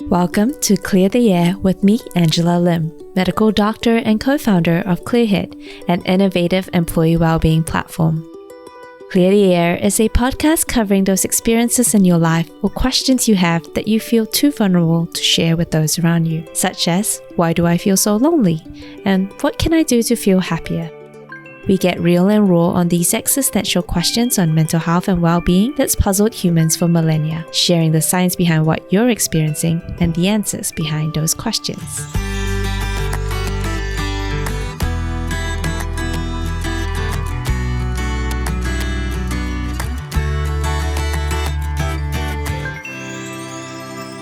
Welcome to Clear the Air with me, Angela Lim, medical doctor and co-founder of Clearhead, an innovative employee wellbeing platform. Clear the Air is a podcast covering those experiences in your life or questions you have that you feel too vulnerable to share with those around you, such as, why do I feel so lonely? And what can I do to feel happier? We get real and raw on these existential questions on mental health and well-being that's puzzled humans for millennia, sharing the science behind what you're experiencing and the answers behind those questions.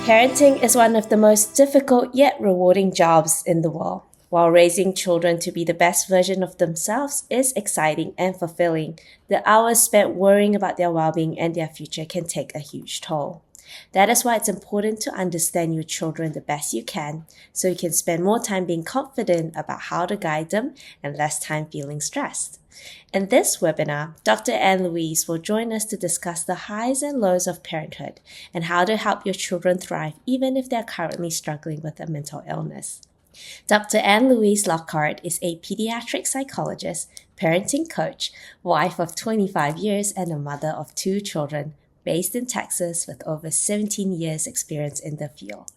Parenting is one of the most difficult yet rewarding jobs in the world. While raising children to be the best version of themselves is exciting and fulfilling, the hours spent worrying about their well-being and their future can take a huge toll. That is why it's important to understand your children the best you can, so you can spend more time being confident about how to guide them and less time feeling stressed. In this webinar, Dr. Ann-Louise will join us to discuss the highs and lows of parenthood and how to help your children thrive even if they're currently struggling with a mental illness. Dr. Ann-Louise Lockhart is a pediatric psychologist, parenting coach, wife of 25 years, and a mother of 2 children, based in Texas with over 17 years experience in the field.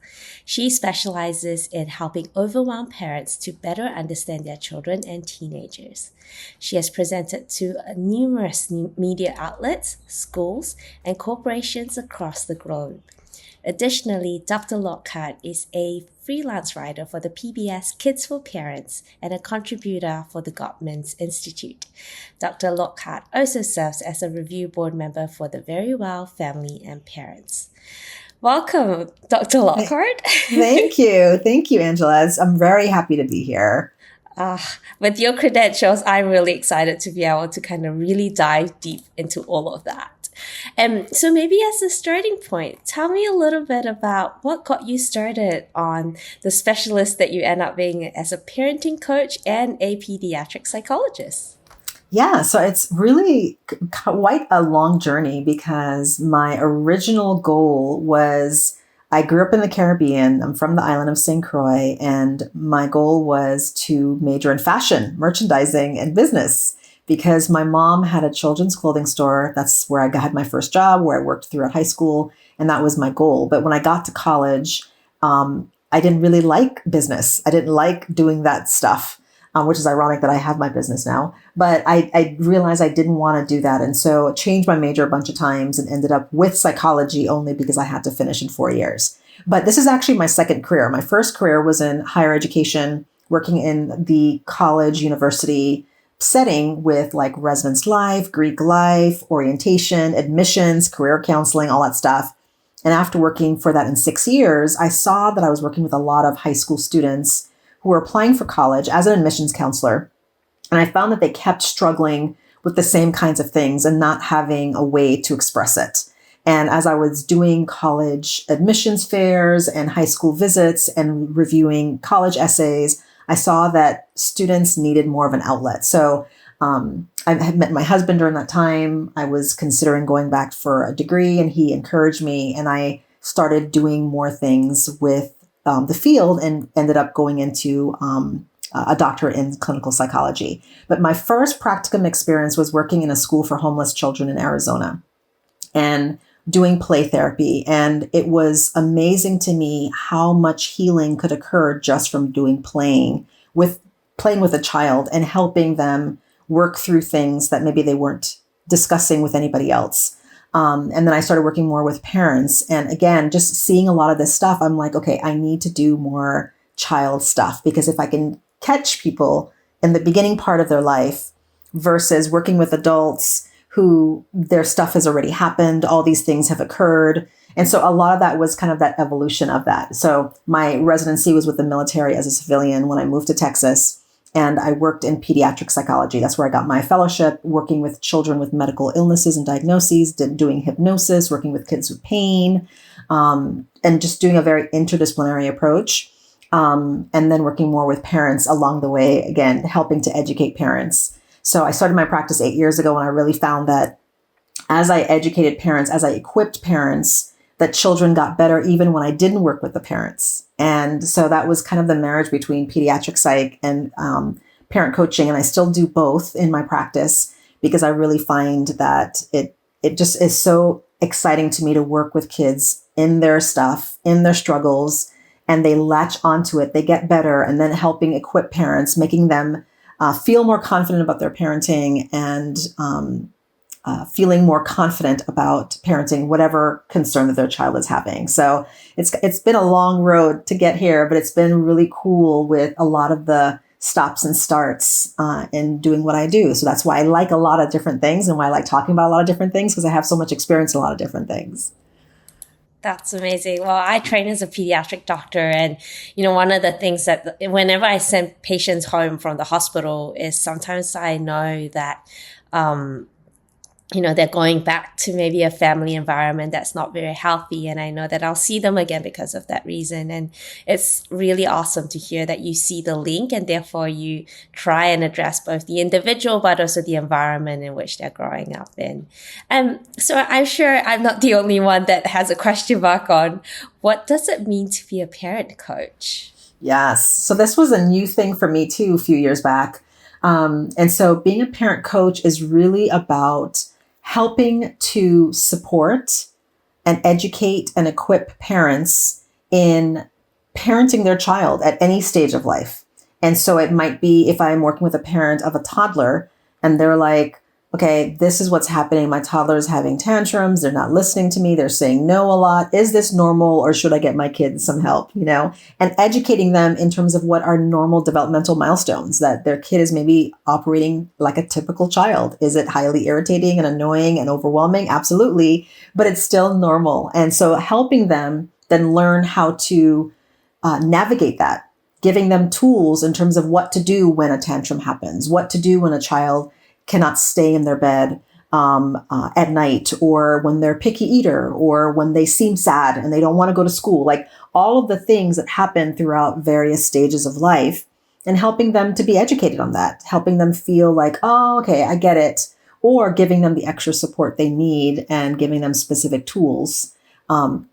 She specializes in helping overwhelmed parents to better understand their children and teenagers. She has presented to numerous media outlets, schools, and corporations across the globe. Additionally, Dr. Lockhart is a freelance writer for the PBS Kids for Parents and a contributor for the Gottman Institute. Dr. Lockhart also serves as a review board member for the Verywell Family and Parents. Welcome, Dr. Lockhart. Thank you. Thank you, Angela. I'm very happy to be here. With your credentials, I'm really excited to be able to kind of really dive deep into all of that. So maybe as a starting point, tell me a little bit about what got you started on the specialist that you end up being as a parenting coach and a pediatric psychologist. Yeah, so it's really quite a long journey because my original goal was, I grew up in the Caribbean. I'm from the island of St. Croix, and my goal was to major in fashion, merchandising, and business. Because my mom had a children's clothing store. That's where I had my first job, where I worked throughout high school, and that was my goal. But when I got to college, I didn't really like business. I didn't like doing that stuff, which is ironic that I have my business now. But I realized I didn't want to do that. And so I changed my major a bunch of times and ended up with psychology only because I had to finish in 4 years. But this is actually my second career. My first career was in higher education, working in the college, university setting with like residence life, Greek life, orientation, admissions, career counseling, all that stuff. And after working for that in 6 years, I saw that I was working with a lot of high school students who were applying for college as an admissions counselor. And I found that they kept struggling with the same kinds of things and not having a way to express it. And as I was doing college admissions fairs and high school visits and reviewing college essays, I saw that students needed more of an outlet. So I had met my husband during that time. I was considering going back for a degree, and he encouraged me. And I started doing more things with the field and ended up going into a doctorate in clinical psychology. But my first practicum experience was working in a school for homeless children in Arizona and doing play therapy. And it was amazing to me how much healing could occur just from playing with a child and helping them work through things that maybe they weren't discussing with anybody else. And then I started working more with parents. And again, just seeing a lot of this stuff, I'm like, okay, I need to do more child stuff, because if I can catch people in the beginning part of their life versus working with adults who their stuff has already happened, all these things have occurred. And so a lot of that was kind of that evolution of that. So my residency was with the military as a civilian when I moved to Texas, and I worked in pediatric psychology. That's where I got my fellowship, working with children with medical illnesses and diagnoses, doing hypnosis, working with kids with pain, and just doing a very interdisciplinary approach. And then working more with parents along the way, again, helping to educate parents. So I started my practice 8 years ago, and I really found that as I educated parents, as I equipped parents, that children got better even when I didn't work with the parents. And so that was kind of the marriage between pediatric psych and parent coaching. And I still do both in my practice because I really find that it just is so exciting to me to work with kids in their stuff, in their struggles, and they latch onto it, they get better, and then helping equip parents, making them feel more confident about their parenting and feeling more confident about parenting whatever concern that their child is having. So it's been a long road to get here, but it's been really cool with a lot of the stops and starts in doing what I do. So that's why I like a lot of different things and why I like talking about a lot of different things, because I have so much experience in a lot of different things. That's amazing. Well, I train as a pediatric doctor, and one of the things that whenever I send patients home from the hospital is sometimes I know that they're going back to maybe a family environment that's not very healthy. And I know that I'll see them again because of that reason. And it's really awesome to hear that you see the link and therefore you try and address both the individual, but also the environment in which they're growing up in. So I'm sure I'm not the only one that has a question mark on what does it mean to be a parent coach? Yes. So this was a new thing for me too, a few years back. And so being a parent coach is really about helping to support and educate and equip parents in parenting their child at any stage of life. And so it might be if I'm working with a parent of a toddler and they're like, okay, this is what's happening. My toddler is having tantrums. They're not listening to me. They're saying no a lot. Is this normal, or should I get my kids some help? And educating them in terms of what are normal developmental milestones, that their kid is maybe operating like a typical child. Is it highly irritating and annoying and overwhelming? Absolutely. But it's still normal. And so helping them then learn how to navigate that, giving them tools in terms of what to do when a tantrum happens, what to do when a child cannot stay in their bed at night, or when they're picky eater, or when they seem sad and they don't want to go to school, like all of the things that happen throughout various stages of life, and helping them to be educated on that, helping them feel like, oh, okay, I get it, or giving them the extra support they need and giving them specific tools,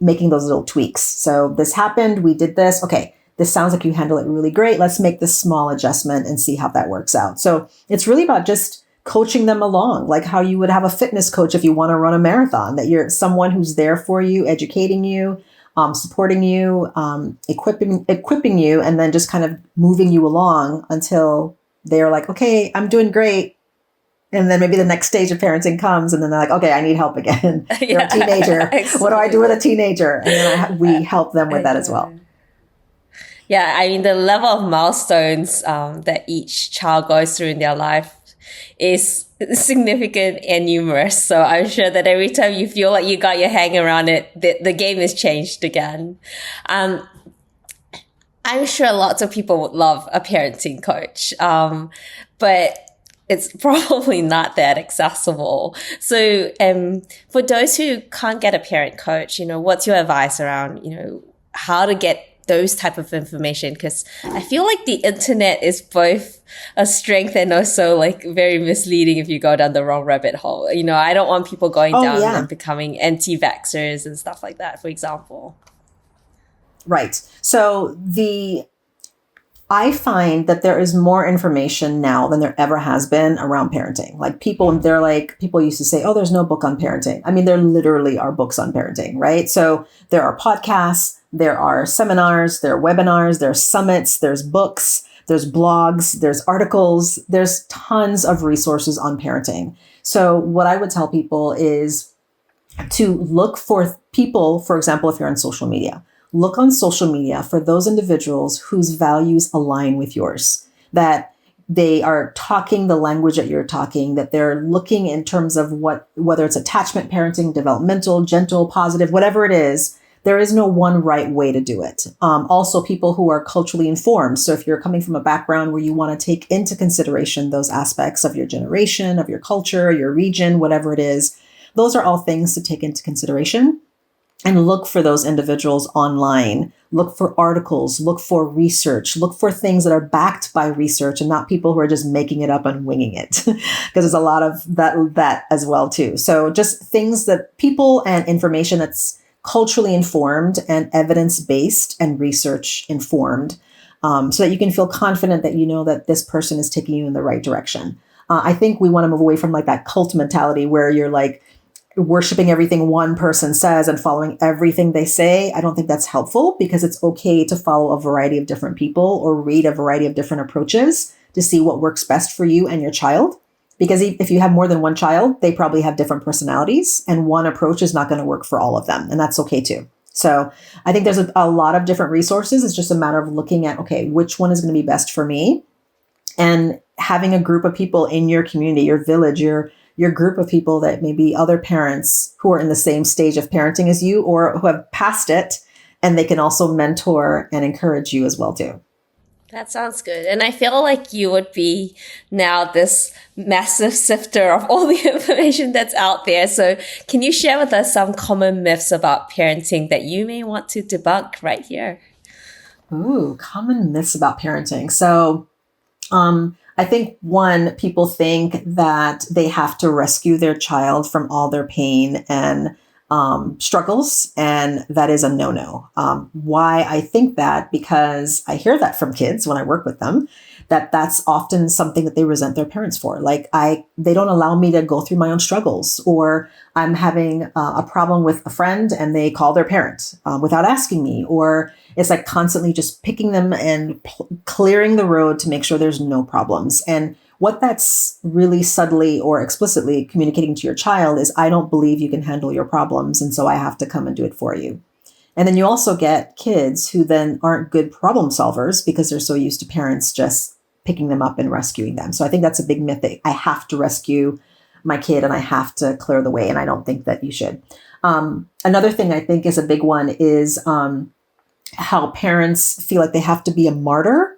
making those little tweaks. So this happened, we did this. Okay, this sounds like you handle it really great. Let's make this small adjustment and see how that works out. So it's really about just coaching them along, like how you would have a fitness coach if you want to run a marathon, that you're someone who's there for you, educating you, supporting you, equipping you, and then just kind of moving you along until they're like, okay, I'm doing great. And then maybe the next stage of parenting comes and then they're like, okay, I need help again. They're a teenager. Exactly. What do I do with a teenager? And then we help them with that as well. Yeah, I mean, the level of milestones that each child goes through in their life is significant and numerous. So I'm sure that every time you feel like you got your hang around it, the game is changed again. I'm sure lots of people would love a parenting coach, but it's probably not that accessible. So for those who can't get a parent coach, what's your advice around, how to get those type of information? Because I feel like the internet is both a strength and also like very misleading if you go down the wrong rabbit hole. I don't want people going down and becoming anti-vaxxers and stuff like that, for example. Right. So I find that there is more information now than there ever has been around parenting. Like people used to say, oh, there's no book on parenting. I mean, there literally are books on parenting, right? So there are podcasts, there are seminars, there are webinars, there are summits, there's books, there's blogs, there's articles, there's tons of resources on parenting. So what I would tell people is to look for people, for example, if you're on social media, look on social media for those individuals whose values align with yours, that they are talking the language that you're talking, that they're looking in terms of whether it's attachment parenting, developmental, gentle, positive, whatever it is. There is no one right way to do it. Also, people who are culturally informed. So if you're coming from a background where you want to take into consideration those aspects of your generation, of your culture, your region, whatever it is, those are all things to take into consideration. And look for those individuals online. Look for articles, look for research, look for things that are backed by research and not people who are just making it up and winging it. Because there's a lot of that as well too. So just things that people and information that's culturally informed and evidence-based and research informed, so that you can feel confident that you know that this person is taking you in the right direction. I think we want to move away from like that cult mentality where you're like worshiping everything one person says and following everything they say. I don't think that's helpful, because it's okay to follow a variety of different people or read a variety of different approaches to see what works best for you and your child. Because if you have more than one child, they probably have different personalities, and one approach is not going to work for all of them. And that's okay too. So I think there's a lot of different resources. It's just a matter of looking at, okay, which one is going to be best for me? And having a group of people in your community, your village, your group of people that may be other parents who are in the same stage of parenting as you or who have passed it, and they can also mentor and encourage you as well too. That sounds good. And I feel like you would be now this massive sifter of all the information that's out there. So can you share with us some common myths about parenting that you may want to debunk right here? Ooh, common myths about parenting. So I think one, people think that they have to rescue their child from all their pain and struggles, and that is a no-no. Why I think that? Because I hear that from kids when I work with them, that's often something that they resent their parents for. Like they don't allow me to go through my own struggles, or I'm having a problem with a friend and they call their parent without asking me, or it's like constantly just picking them and clearing the road to make sure there's no problems. And what that's really subtly or explicitly communicating to your child is, I don't believe you can handle your problems, and so I have to come and do it for you. And then you also get kids who then aren't good problem solvers because they're so used to parents just picking them up and rescuing them. So I think that's a big myth, that I have to rescue my kid and I have to clear the way. And I don't think that you should. Another thing I think is a big one is how parents feel like they have to be a martyr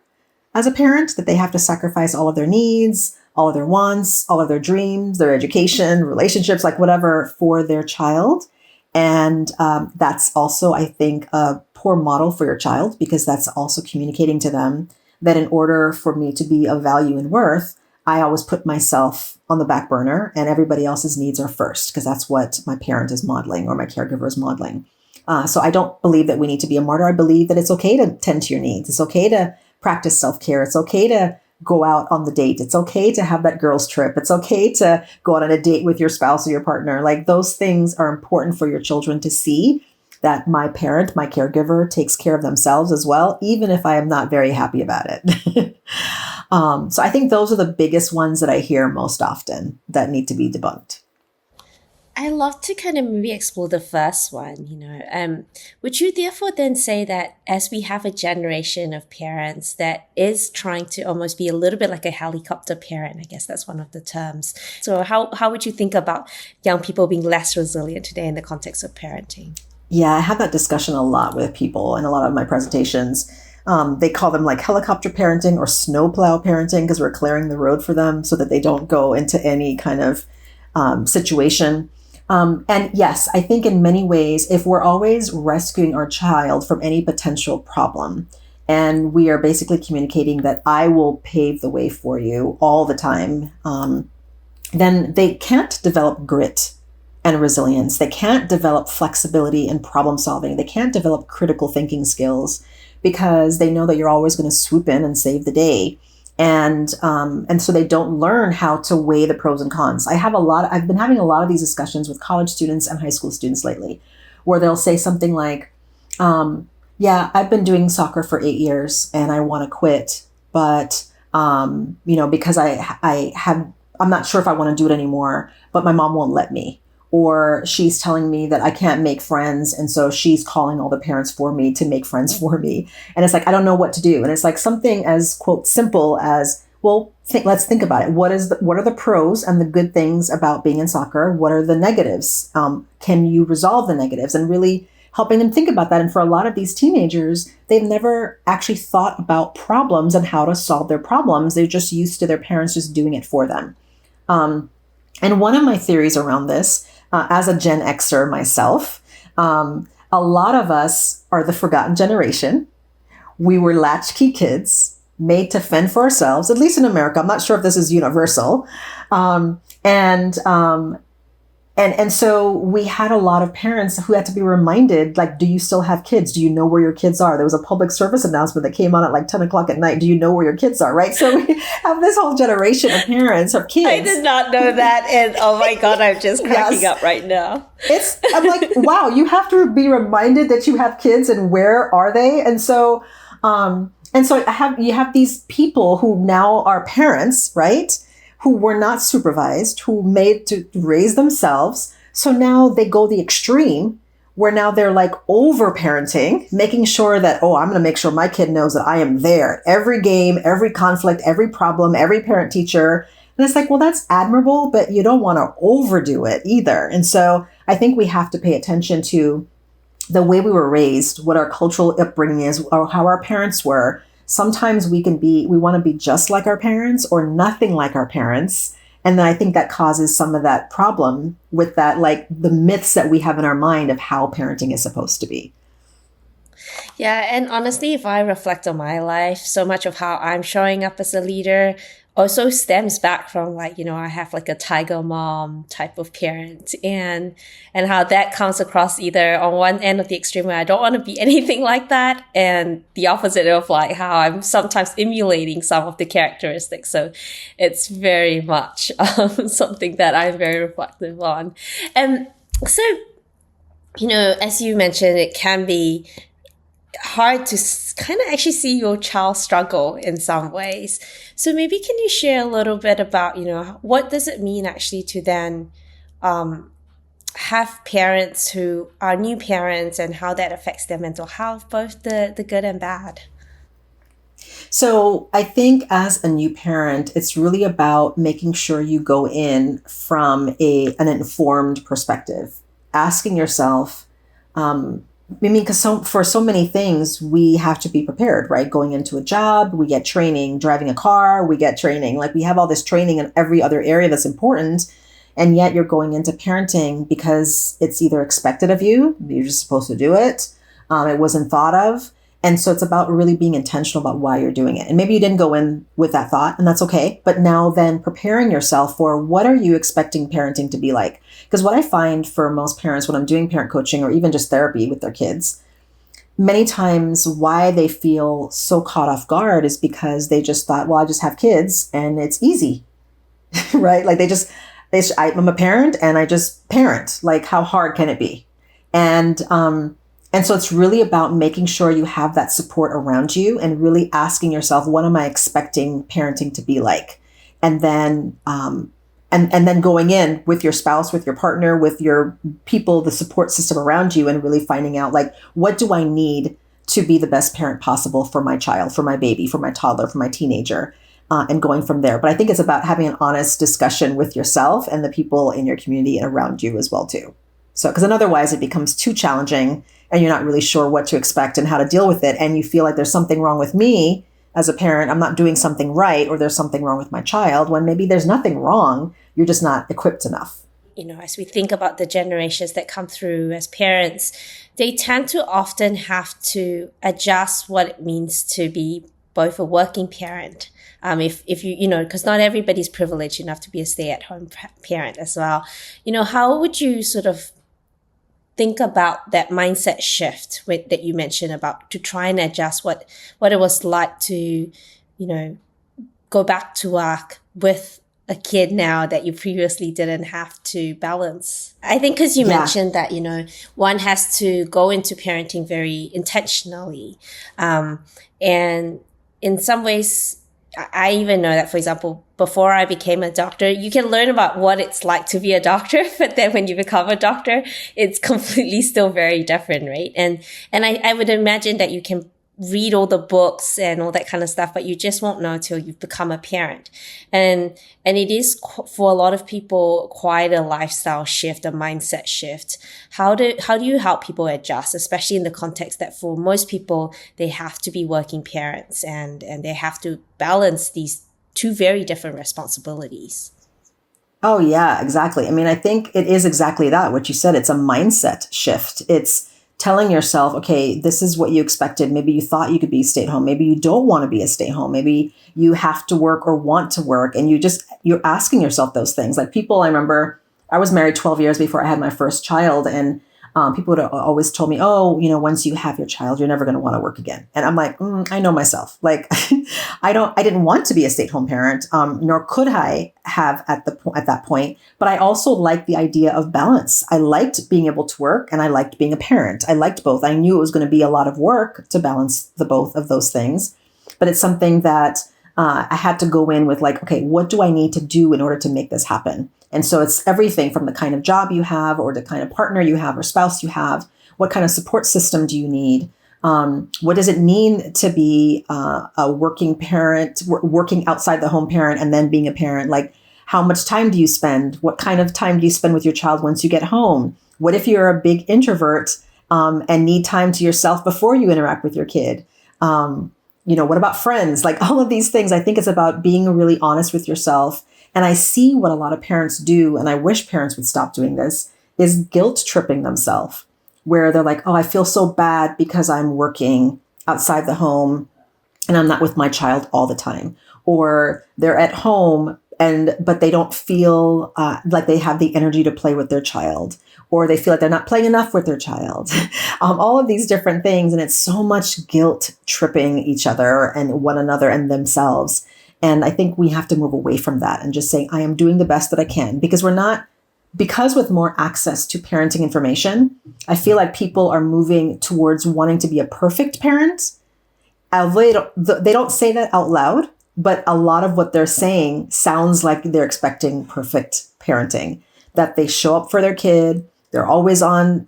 as a parent, that they have to sacrifice all of their needs, all of their wants, all of their dreams, their education, relationships, like whatever, for their child. And that's also, I think, a poor model for your child, because that's also communicating to them that in order for me to be of value and worth, I always put myself on the back burner and everybody else's needs are first, because that's what my parent is modeling or my caregiver is modeling. So I don't believe that we need to be a martyr. I believe that it's okay to tend to your needs. It's okay to practice self-care. It's okay to go out on the date. It's okay to have that girls trip. It's okay to go out on a date with your spouse or your partner. Like, those things are important for your children to see that my parent, my caregiver, takes care of themselves as well, even if I am not very happy about it. So I think those are the biggest ones that I hear most often that need to be debunked. I love to kind of maybe explore the first one, would you therefore then say that as we have a generation of parents that is trying to almost be a little bit like a helicopter parent, I guess that's one of the terms. So how would you think about young people being less resilient today in the context of parenting? Yeah, I have that discussion a lot with people in a lot of my presentations. They call them like helicopter parenting or snowplow parenting, because we're clearing the road for them so that they don't go into any kind of situation. And yes, I think in many ways, if we're always rescuing our child from any potential problem, and we are basically communicating that I will pave the way for you all the time, then they can't develop grit and resilience. They can't develop flexibility and problem solving. They can't develop critical thinking skills, because they know that you're always going to swoop in and save the day. And so they don't learn how to weigh the pros and cons. I've been having a lot of these discussions with college students and high school students lately, where they'll say something like, yeah, I've been doing soccer for 8 years and I want to quit, but, because I'm not sure if I want to do it anymore, but my mom won't let me. Or she's telling me that I can't make friends, and so she's calling all the parents for me to make friends for me. And it's like, I don't know what to do. And it's like something as, quote, simple as, well, let's think about it. What are the pros and the good things about being in soccer? What are the negatives? Can you resolve the negatives? And really helping them think about that. And for a lot of these teenagers, they've never actually thought about problems and how to solve their problems. They're just used to their parents just doing it for them. And one of my theories around this, as a Gen Xer myself, a lot of us are the forgotten generation. We were latchkey kids made to fend for ourselves, at least in America. I'm not sure if this is universal. And And so we had a lot of parents who had to be reminded, like, do you still have kids? Do you know where your kids are? There was a public service announcement that came on at like 10 o'clock at night. Do you know where your kids are? Right. So we have this whole generation of parents, of kids. I did not know that. And oh my God, I'm just cracking up right now. I'm like, wow, you have to be reminded that you have kids and where are they? And so you have these people who now are parents, right? Who were not supervised, who made to raise themselves. So now they go the extreme where now they're like over parenting, making sure that, oh, I'm going to make sure my kid knows that I am there. Every game, every conflict, every problem, every parent teacher. And it's like, well, that's admirable, but you don't want to overdo it either. And so I think we have to pay attention to the way we were raised, what our cultural upbringing is, or how our parents were. Sometimes we want to be just like our parents or nothing like our parents. And then I think that causes some of that problem with that, like the myths that we have in our mind of how parenting is supposed to be. Yeah. And honestly, if I reflect on my life, so much of how I'm showing up as a leader also stems back from like, I have like a tiger mom type of parent and how that comes across either on one end of the extreme where I don't want to be anything like that, and the opposite of like how I'm sometimes emulating some of the characteristics. So it's very much something that I'm very reflective on. And so, as you mentioned, it can be hard to kind of actually see your child struggle in some ways. So maybe can you share a little bit about, what does it mean actually to then have parents who are new parents and how that affects their mental health, both the good and bad? So I think as a new parent, it's really about making sure you go in from an informed perspective, asking yourself, because for so many things, we have to be prepared, right? Going into a job, we get training, driving a car, we get training. Like we have all this training in every other area that's important. And yet you're going into parenting because it's either expected of you, you're just supposed to do it. It wasn't thought of. And so it's about really being intentional about why you're doing it. And maybe you didn't go in with that thought, and that's okay. But now then preparing yourself for what are you expecting parenting to be like? Because what I find for most parents when I'm doing parent coaching or even just therapy with their kids, many times why they feel so caught off guard is because they just thought, well, I just have kids and it's easy, right? Like I'm a parent and I just parent. Like how hard can it be? And so it's really about making sure you have that support around you and really asking yourself, what am I expecting parenting to be like? And then, and then going in with your spouse, with your partner, with your people, the support system around you, and really finding out like, what do I need to be the best parent possible for my child, for my baby, for my toddler, for my teenager, and going from there. But I think it's about having an honest discussion with yourself and the people in your community and around you as well too. So, because otherwise it becomes too challenging and you're not really sure what to expect and how to deal with it. And you feel like there's something wrong with me as a parent. I'm not doing something right, or there's something wrong with my child, when maybe there's nothing wrong. You're just not equipped enough. As we think about the generations that come through as parents, they tend to often have to adjust what it means to be both a working parent. If you because not everybody's privileged enough to be a stay-at-home parent as well. How would you sort of think about that mindset shift that you mentioned about to try and adjust what it was like to, go back to work with a kid now that you previously didn't have to balance? I think because you mentioned that, one has to go into parenting very intentionally. And in some ways, I even know that, for example, before I became a doctor, you can learn about what it's like to be a doctor, but then when you become a doctor, it's completely still very different, right? And I would imagine that you can read all the books and all that kind of stuff, but you just won't know till you've become a parent. And it is for a lot of people quite a lifestyle shift, a mindset shift. How do you help people adjust, especially in the context that for most people, they have to be working parents and they have to balance these two very different responsibilities? Oh yeah, exactly. I mean, I think it is exactly that, what you said. It's a mindset shift. It's telling yourself, okay, this is what you expected. Maybe you thought you could be stay-at-home. Maybe you don't want to be a stay-at-home. Maybe you have to work or want to work. And you're asking yourself those things. Like people, I remember I was married 12 years before I had my first child. And people would always told me, oh, once you have your child, you're never going to want to work again. And I'm like, I know myself. Like, I didn't want to be a stay-at-home parent, nor could I have at that point. But I also liked the idea of balance. I liked being able to work and I liked being a parent. I liked both. I knew it was going to be a lot of work to balance the both of those things. But it's something that I had to go in with like, okay, what do I need to do in order to make this happen? And so it's everything from the kind of job you have or the kind of partner you have or spouse you have. What kind of support system do you need? What does it mean to be a working parent, working outside the home parent and then being a parent? Like, how much time do you spend? What kind of time do you spend with your child once you get home? What if you're a big introvert and need time to yourself before you interact with your kid? What about friends? Like all of these things, I think it's about being really honest with yourself. And I see what a lot of parents do, and I wish parents would stop doing this, is guilt tripping themselves, where they're like, oh, I feel so bad because I'm working outside the home and I'm not with my child all the time. Or they're at home but they don't feel like they have the energy to play with their child, or they feel like they're not playing enough with their child. All of these different things. And it's so much guilt tripping each other and one another and themselves. And I think we have to move away from that and just say, I am doing the best that I can, because with more access to parenting information, I feel like people are moving towards wanting to be a perfect parent. They don't say that out loud, but a lot of what they're saying sounds like they're expecting perfect parenting, that they show up for their kid. They're always on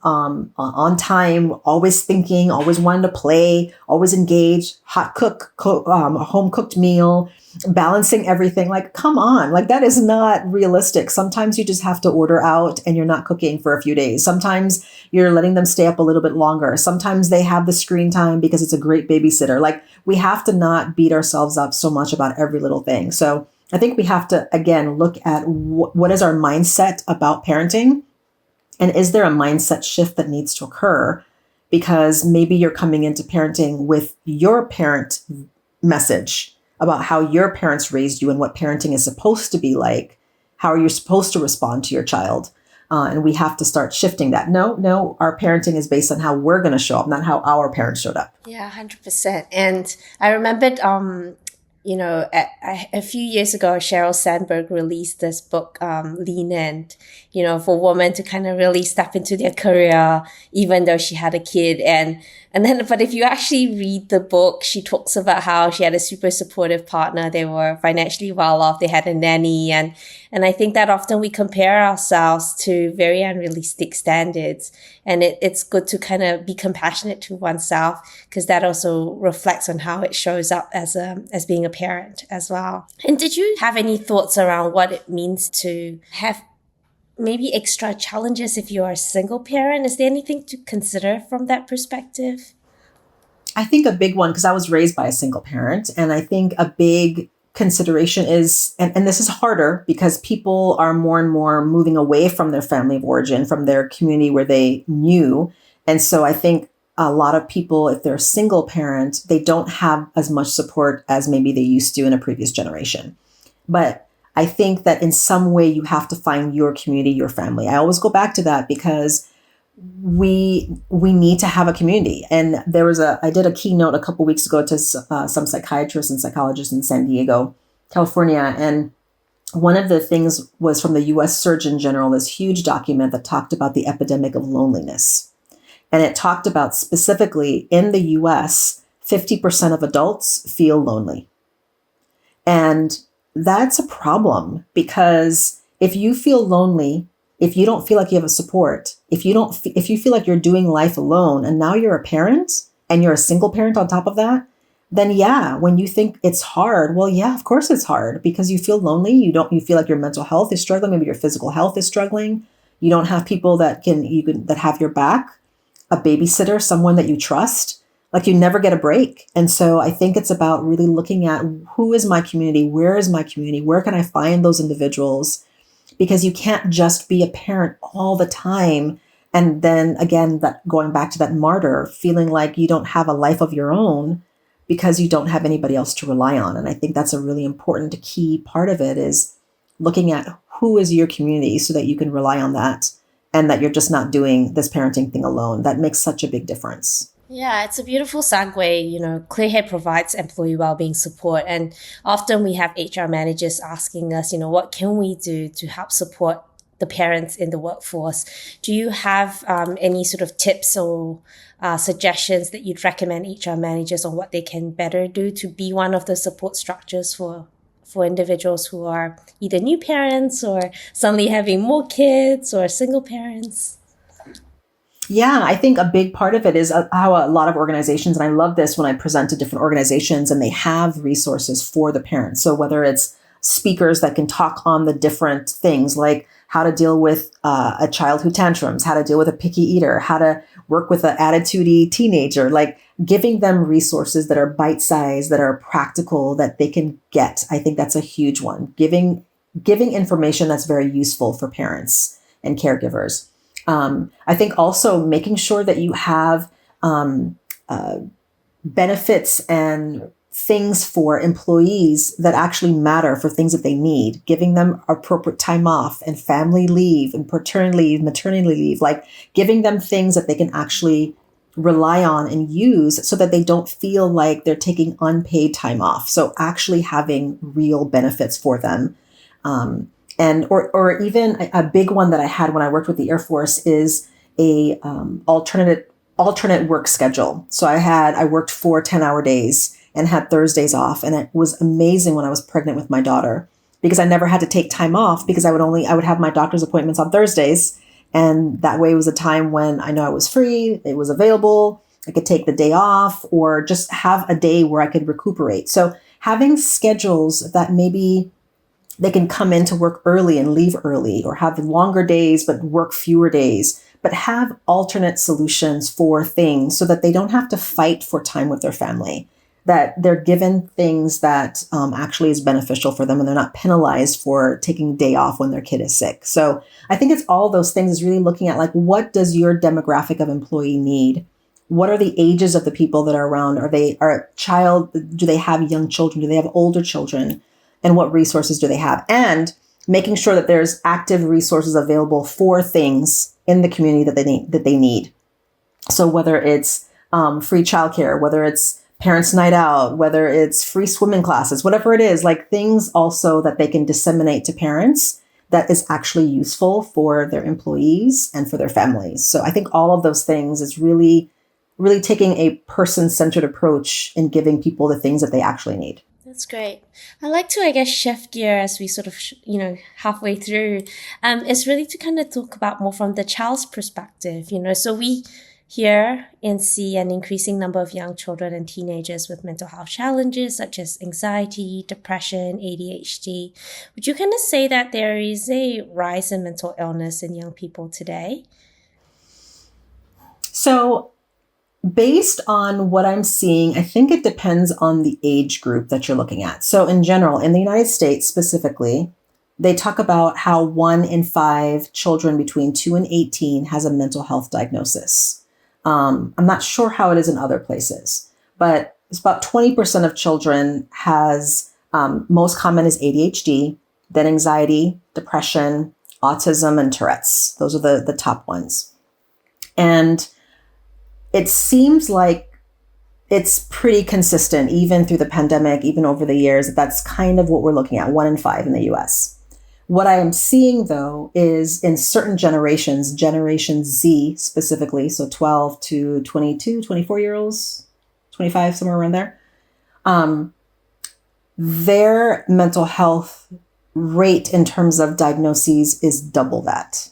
time, always thinking, always wanting to play, always engaged, home cooked meal, balancing everything. Like, come on, like that is not realistic. Sometimes you just have to order out and you're not cooking for a few days. Sometimes you're letting them stay up a little bit longer. Sometimes they have the screen time because it's a great babysitter. Like, we have to not beat ourselves up so much about every little thing. So I think we have to, again, look at what is our mindset about parenting. And is there a mindset shift that needs to occur? Because maybe you're coming into parenting with your parent message about how your parents raised you and what parenting is supposed to be like. How are you supposed to respond to your child? And we have to start shifting that. No, our parenting is based on how we're going to show up, not how our parents showed up. Yeah, 100%. And I remembered, a few years ago, Sheryl Sandberg released this book, Lean In, for women to kind of really step into their career, even though she had a kid. But if you actually read the book, she talks about how she had a super supportive partner. They were financially well off. They had a nanny. And I think that often we compare ourselves to very unrealistic standards. And it's good to kind of be compassionate to oneself, because that also reflects on how it shows up as being a parent as well. And did you have any thoughts around what it means to have maybe extra challenges if you're a single parent? Is there anything to consider from that perspective? I think a big one, because I was raised by a single parent, and I think a big consideration is, and this is harder because people are more and more moving away from their family of origin, from their community where they knew. And so I think a lot of people, if they're a single parent, they don't have as much support as maybe they used to in a previous generation. But I think that in some way you have to find your community, your family. I always go back to that because we need to have a community. And I did a keynote a couple weeks ago to some psychiatrists and psychologists in San Diego, California. And one of the things was from the US Surgeon General, this huge document that talked about the epidemic of loneliness. And it talked about specifically in the US, 50% of adults feel lonely. And that's a problem, because if you feel lonely, if you don't feel like you have a support, if you feel like you're doing life alone, and now you're a parent and you're a single parent on top of that, then yeah, when you think it's hard, well, yeah, of course it's hard, because you feel lonely. You feel like your mental health is struggling. Maybe your physical health is struggling. You don't have people that have your back, a babysitter, someone that you trust. Like, you never get a break. And so I think it's about really looking at, who is my community? Where is my community? Where can I find those individuals? Because you can't just be a parent all the time. And then again, that going back to that martyr, feeling like you don't have a life of your own because you don't have anybody else to rely on. And I think that's a really important key part of it, is looking at who is your community so that you can rely on that and that you're just not doing this parenting thing alone. That makes such a big difference. Yeah, it's a beautiful segue. Clearhead provides employee wellbeing support, and often we have HR managers asking us, what can we do to help support the parents in the workforce? Do you have any sort of tips or suggestions that you'd recommend HR managers on what they can better do to be one of the support structures for individuals who are either new parents or suddenly having more kids or single parents? Yeah, I think a big part of it is how a lot of organizations, and I love this when I present to different organizations and they have resources for the parents. So whether it's speakers that can talk on the different things like how to deal with a child who tantrums, how to deal with a picky eater, how to work with an attitudey teenager, like giving them resources that are bite-sized, that are practical, that they can get. I think that's a huge one. Giving information that's very useful for parents and caregivers. I think also making sure that you have benefits and things for employees that actually matter, for things that they need, giving them appropriate time off and family leave and paternity leave, maternity leave, like giving them things that they can actually rely on and use so that they don't feel like they're taking unpaid time off. So actually having real benefits for them. Or even a big one that I had when I worked with the Air Force is a alternate work schedule. So I worked 4 10-hour days and had Thursdays off. And it was amazing when I was pregnant with my daughter because I never had to take time off because I would have my doctor's appointments on Thursdays. And that way it was a time when I know I was free, it was available, I could take the day off or just have a day where I could recuperate. So having schedules that maybe they can come in to work early and leave early, or have longer days but work fewer days, but have alternate solutions for things so that they don't have to fight for time with their family, that they're given things that actually is beneficial for them and they're not penalized for taking a day off when their kid is sick. So I think it's all those things, is really looking at like, what does your demographic of employee need? What are the ages of the people that are around? Do they have young children? Do they have older children? And what resources do they have? And making sure that there's active resources available for things in the community that they need. So whether it's free childcare, whether it's parents' night out, whether it's free swimming classes, whatever it is, like things also that they can disseminate to parents that is actually useful for their employees and for their families. So I think all of those things is really, really taking a person-centered approach and giving people the things that they actually need. That's great. I'd like to, shift gear as we sort of, halfway through. It's really to kind of talk about more from the child's perspective, So we hear and see an increasing number of young children and teenagers with mental health challenges such as anxiety, depression, ADHD. Would you kind of say that there is a rise in mental illness in young people today? So based on what I'm seeing, I think it depends on the age group that you're looking at. So in general, in the United States specifically, they talk about how 1 in 5 children between 2 and 18 has a mental health diagnosis. I'm not sure how it is in other places, but it's about 20% of children has, most common is ADHD, then anxiety, depression, autism, and Tourette's. Those are the top ones. And it seems like it's pretty consistent, even through the pandemic, even over the years, that's kind of what we're looking at, 1 in 5 in the US. What I am seeing, though, is in certain generations, Generation Z specifically, so 12 to 22, 24-year-olds, 25, somewhere around there, their mental health rate in terms of diagnoses is double that.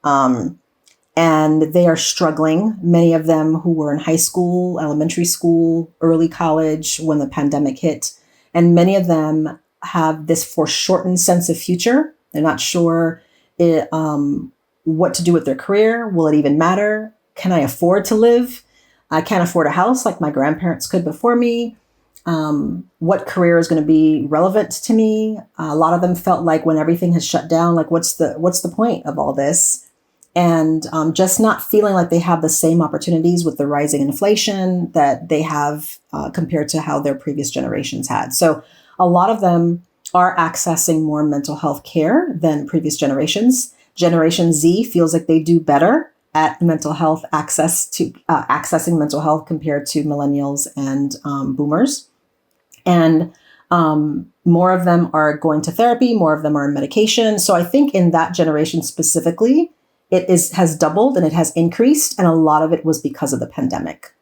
And they are struggling. Many of them who were in high school, elementary school, early college when the pandemic hit. And many of them have this foreshortened sense of future. They're not sure what to do with their career. Will it even matter? Can I afford to live? I can't afford a house like my grandparents could before me. What career is going to be relevant to me? A lot of them felt like when everything has shut down, like what's the point of all this? And just not feeling like they have the same opportunities with the rising inflation that they have compared to how their previous generations had. So a lot of them are accessing more mental health care than previous generations. Generation Z feels like they do better at mental health access to accessing mental health compared to millennials and boomers. And more of them are going to therapy, more of them are on medication. So I think in that generation specifically, has doubled and it has increased. And a lot of it was because of the pandemic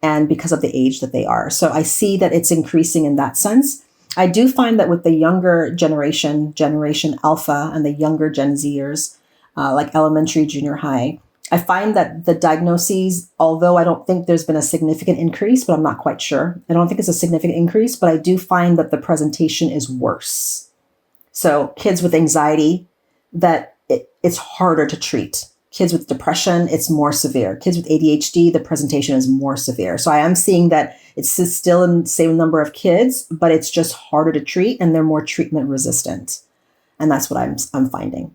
and because of the age that they are. So I see that it's increasing in that sense. I do find that with the younger generation, Generation Alpha, and the younger Gen Zers, like elementary, junior high, I find that the diagnoses, although I don't think there's been a significant increase, but I'm not quite sure. I don't think it's a significant increase, but I do find that the presentation is worse. So kids with anxiety, it's harder to treat. Kids with depression, it's more severe. Kids with ADHD, the presentation is more severe. So I am seeing that it's still in the same number of kids, but it's just harder to treat and they're more treatment resistant. And that's what I'm finding.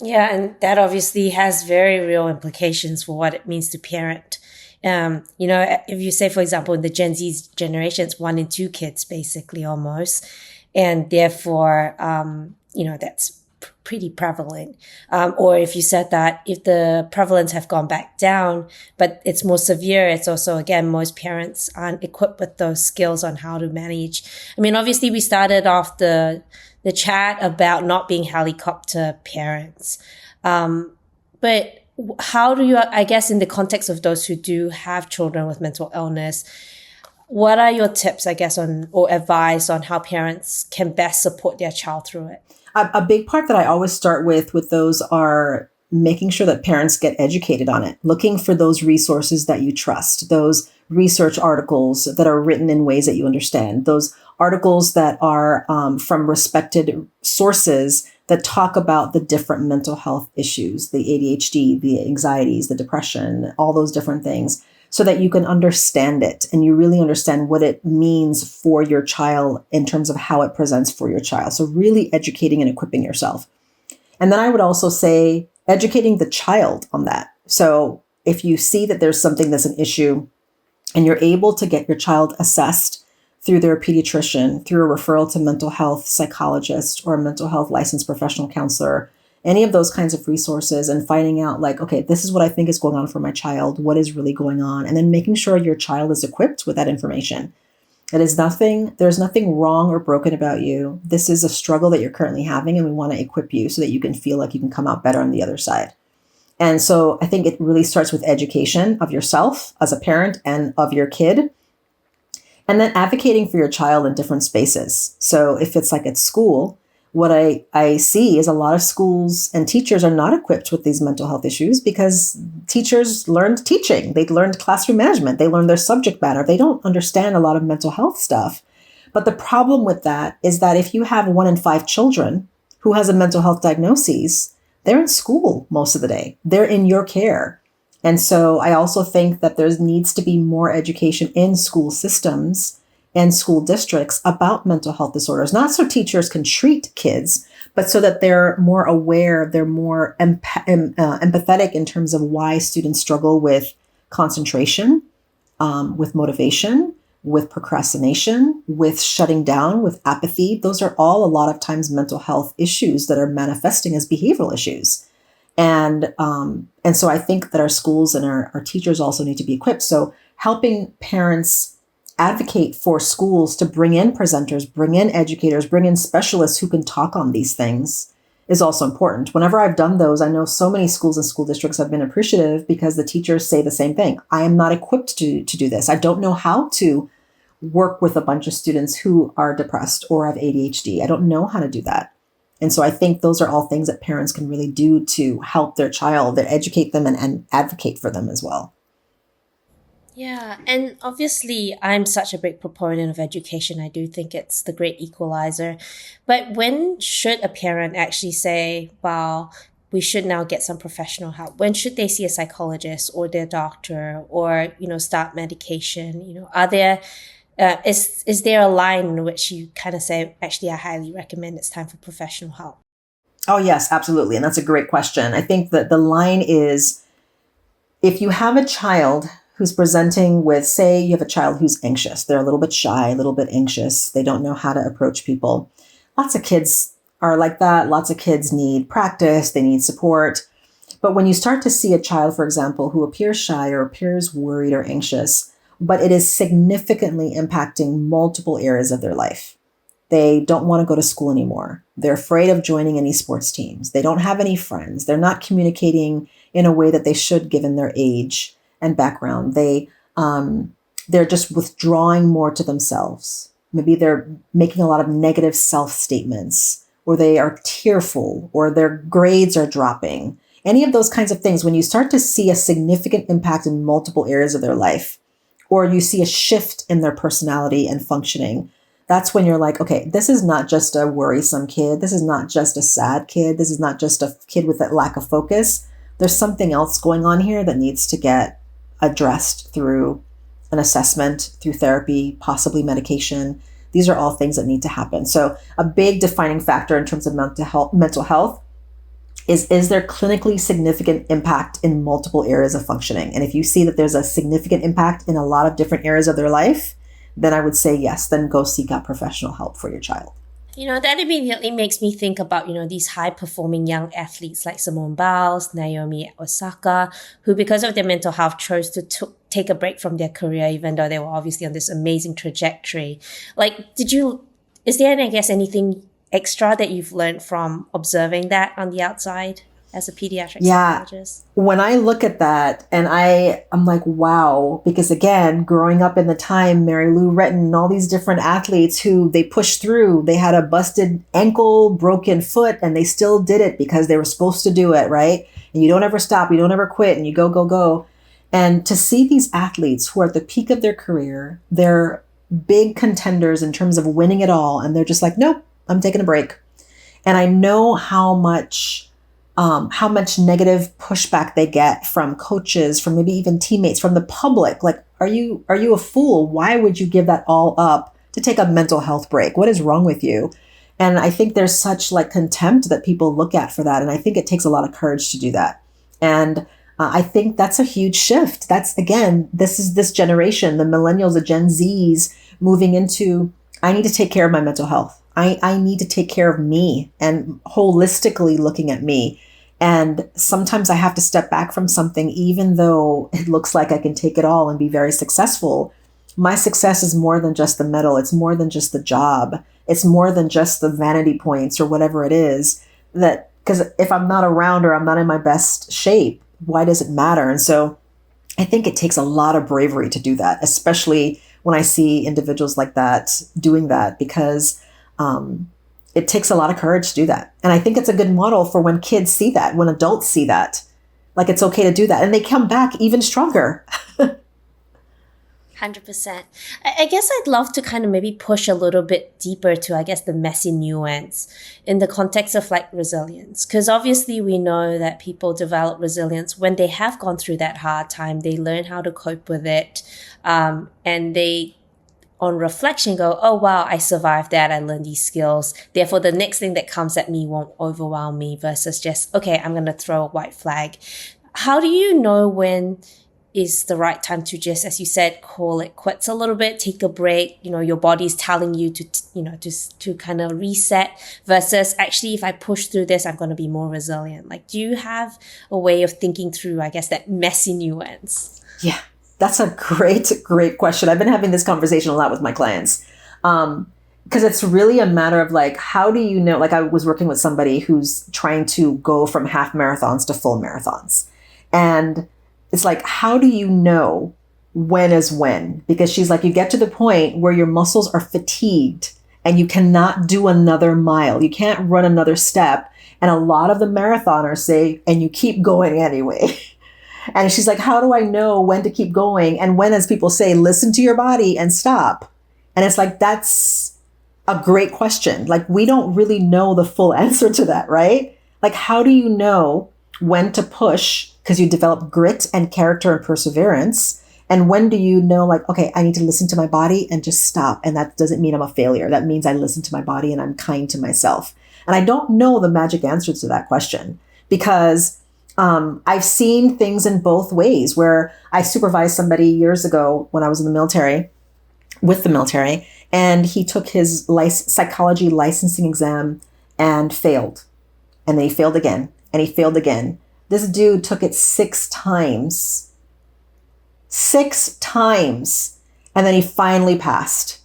Yeah, and that obviously has very real implications for what it means to parent. If you say, for example, in the Gen Z generation, it's 1 in 2 kids, basically, almost. And therefore, that's pretty prevalent. Or if you said that if the prevalence have gone back down, but it's more severe, it's also, again, most parents aren't equipped with those skills on how to manage. I mean, obviously, we started off the chat about not being helicopter parents. But how do you, I guess, in the context of those who do have children with mental illness, what are your tips, I guess, or advice on how parents can best support their child through it? A big part that I always start with those are making sure that parents get educated on it, looking for those resources that you trust, those research articles that are written in ways that you understand, those articles that are from respected sources that talk about the different mental health issues, the ADHD, the anxieties, the depression, all those different things, so that you can understand it and you really understand what it means for your child in terms of how it presents for your child. So really educating and equipping yourself. And then I would also say educating the child on that. So if you see that there's something that's an issue and you're able to get your child assessed through their pediatrician, through a referral to mental health psychologist or a mental health licensed professional counselor, any of those kinds of resources, and finding out like, okay, this is what I think is going on for my child. What is really going on? And then making sure your child is equipped with that information. There's nothing wrong or broken about you. This is a struggle that you're currently having, and we want to equip you so that you can feel like you can come out better on the other side. And so I think it really starts with education of yourself as a parent and of your kid, and then advocating for your child in different spaces. So if it's like at school, what I see is a lot of schools and teachers are not equipped with these mental health issues because teachers learned teaching. They learned classroom management. They learned their subject matter. They don't understand a lot of mental health stuff. But the problem with that is that if you have 1 in 5 children who has a mental health diagnosis, they're in school most of the day. They're in your care. And so I also think that there needs to be more education in school systems and school districts about mental health disorders, not so teachers can treat kids, but so that they're more aware, they're more empathetic in terms of why students struggle with concentration, with motivation, with procrastination, with shutting down, with apathy. Those are all a lot of times mental health issues that are manifesting as behavioral issues. And so I think that our schools and our teachers also need to be equipped. So helping parents advocate for schools to bring in presenters, bring in educators, bring in specialists who can talk on these things is also important. Whenever I've done those, I know so many schools and school districts have been appreciative because the teachers say the same thing. I am not equipped to do this. I don't know how to work with a bunch of students who are depressed or have ADHD. I don't know how to do that. And so I think those are all things that parents can really do to help their child, that educate them and advocate for them as well. Yeah, and obviously I'm such a big proponent of education. I do think it's the great equalizer. But when should a parent actually say, well, we should now get some professional help? When should they see a psychologist or their doctor or, start medication? Are there, is there a line in which you kind of say, actually, I highly recommend it's time for professional help? Oh, yes, absolutely. And that's a great question. I think that the line is, if you have a child who's presenting with, say you have a child who's anxious, they're a little bit shy, a little bit anxious, they don't know how to approach people. lots of kids are like that. Lots of kids need practice. They need support. But when you start to see a child, for example, who appears shy or appears worried or anxious, but it is significantly impacting multiple areas of their life. They don't want to go to school anymore. They're afraid of joining any sports teams. They don't have any friends. They're not communicating in a way that they should, given their age and background. They're just withdrawing more to themselves. Maybe they're making a lot of negative self-statements, or they are tearful, or their grades are dropping. Any of those kinds of things, when you start to see a significant impact in multiple areas of their life, or you see a shift in their personality and functioning, that's when you're like, okay, this is not just a worrisome kid. This is not just a sad kid. This is not just a kid with that lack of focus. There's something else going on here that needs to get addressed through an assessment, through therapy, possibly medication. These are all things that need to happen. So a big defining factor in terms of mental health is there clinically significant impact in multiple areas of functioning? And if you see that there's a significant impact in a lot of different areas of their life, then I would say yes, then go seek out professional help for your child. That immediately makes me think about, these high-performing young athletes like Simone Biles, Naomi Osaka, who because of their mental health chose to take a break from their career, even though they were obviously on this amazing trajectory. Is there, I guess, anything extra that you've learned from observing that on the outside as a pediatric psychologist? When I look at that and I'm like, wow, because again, growing up in the time, Mary Lou Retton and all these different athletes who they pushed through, they had a busted ankle, broken foot, and they still did it because they were supposed to do it, right? And you don't ever stop, you don't ever quit, and you go, go, go. And to see these athletes who are at the peak of their career, they're big contenders in terms of winning it all. And they're just like, nope, I'm taking a break. And I know how much negative pushback they get from coaches, from maybe even teammates, from the public. Like, are you a fool? Why would you give that all up to take a mental health break? What is wrong with you? And I think there's such contempt that people look at for that. And I think it takes a lot of courage to do that. And I think that's a huge shift. That's, again, this is this generation, the millennials, the Gen Zs moving into, I need to take care of my mental health. I need to take care of me and holistically looking at me. And sometimes I have to step back from something, even though it looks like I can take it all and be very successful. My success is more than just the medal. It's more than just the job. It's more than just the vanity points or whatever it is. That because if I'm not around or I'm not in my best shape, why does it matter? And so I think it takes a lot of bravery to do that, especially when I see individuals like that doing that, because it takes a lot of courage to do that. And I think it's a good model for when kids see that, when adults see that, like it's okay to do that. And they come back even stronger. 100%. I guess I'd love to kind of maybe push a little bit deeper to, I guess, the messy nuance in the context of resilience. Because obviously we know that people develop resilience when they have gone through that hard time. They learn how to cope with it. And they, on reflection, go, oh, wow, I survived that. I learned these skills. Therefore, the next thing that comes at me won't overwhelm me versus just, okay, I'm going to throw a white flag. How do you know when is the right time to just, as you said, call it quits a little bit, take a break? Your body's telling you to kind of reset versus actually, if I push through this, I'm going to be more resilient. Do you have a way of thinking through, I guess, that messy nuance? Yeah, that's a great question. I've been having this conversation a lot with my clients. Because it's really a matter of how do you know, I was working with somebody who's trying to go from half marathons to full marathons. And it's how do you know when is when? Because she's you get to the point where your muscles are fatigued and you cannot do another mile. You can't run another step. And a lot of the marathoners say, and you keep going anyway. And she's like, how do I know when to keep going? And when, as people say, listen to your body and stop. And it's that's a great question. We don't really know the full answer to that, right? How do you know when to push? Because you develop grit and character and perseverance. And when do you know, okay, I need to listen to my body and just stop. And that doesn't mean I'm a failure. That means I listen to my body and I'm kind to myself. And I don't know the magic answer to that question because I've seen things in both ways where I supervised somebody years ago when I was in the military, with the military. and he took his psychology licensing exam and failed. And then he failed again, and he failed again. This dude took it 6 times. 6 times. And then he finally passed.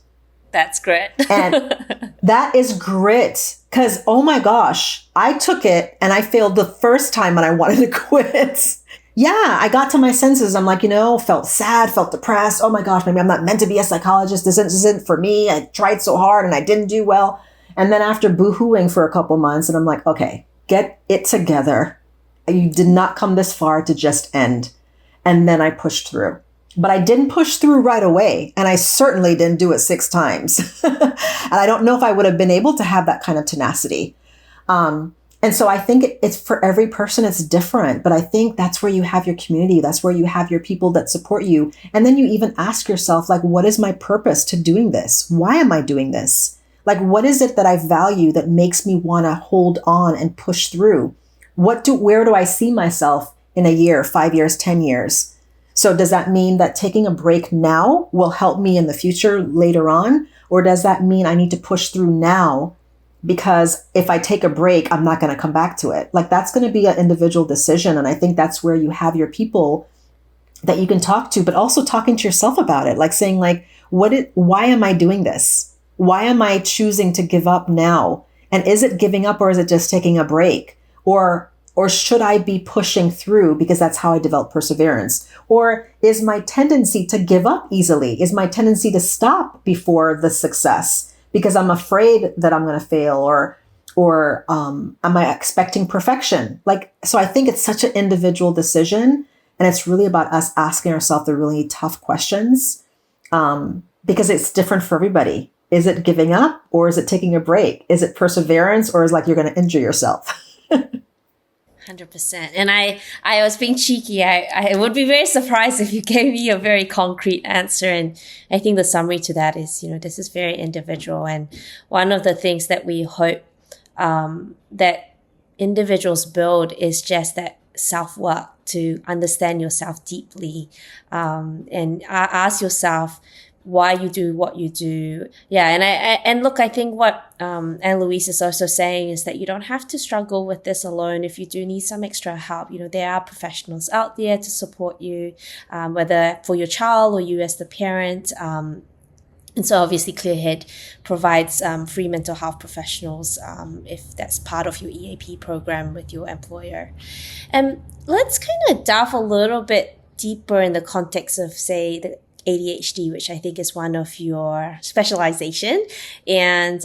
That's grit. And that is grit. Because, oh my gosh, I took it and I failed the first time and I wanted to quit. Yeah, I got to my senses. I'm like, felt sad, felt depressed. Oh my gosh, maybe I'm not meant to be a psychologist. This isn't for me. I tried so hard and I didn't do well. And then after boohooing for a couple months, and I'm like, okay, get it together. You did not come this far to just end. And then I pushed through. But I didn't push through right away. And I certainly didn't do it 6 times. And I don't know if I would have been able to have that kind of tenacity. And so I think it's for every person, it's different. But I think that's where you have your community. That's where you have your people that support you. And then you even ask yourself, like, what is my purpose to doing this? Why am I doing this? Like, what is it that I value that makes me want to hold on and push through? Where do I see myself in a year, 5 years, 10 years? So does that mean that taking a break now will help me in the future later on? Or does that mean I need to push through now? Because if I take a break, I'm not going to come back to it. Like, that's going to be an individual decision. And I think that's where you have your people that you can talk to, but also talking to yourself about it. Like saying, like, why am I doing this? Why am I choosing to give up now? And is it giving up, or is it just taking a break? Or should I be pushing through because that's how I develop perseverance? Or is my tendency to give up easily? Is my tendency to stop before the success because I'm afraid that I'm going to fail? Or am I expecting perfection? Like, so I think it's such an individual decision, and it's really about us asking ourselves the really tough questions, because it's different for everybody. Is it giving up, or is it taking a break? Is it perseverance, or is like you're going to injure yourself? 100%. And I was being cheeky. I would be very surprised if you gave me a very concrete answer. And I think the summary to that is, this is very individual. And one of the things that we hope that individuals build is just that self-work, to understand yourself deeply, and ask yourself why you do what you do. Yeah. And look, I think what Ann-Louise is also saying is that you don't have to struggle with this alone. If you do need some extra help, there are professionals out there to support you, whether for your child or you as the parent. And so obviously Clearhead provides free mental health professionals if that's part of your EAP program with your employer. And let's kind of delve a little bit deeper in the context of, say, the ADHD, which I think is one of your specialization. And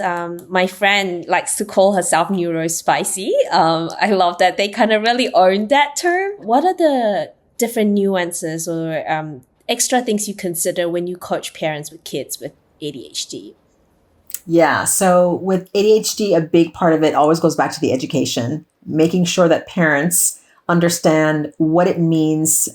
my friend likes to call herself neurospicy. I love that they kind of really own that term. What are the different nuances or extra things you consider when you coach parents with kids with ADHD? Yeah. So with ADHD, a big part of it always goes back to the education, making sure that parents understand what it means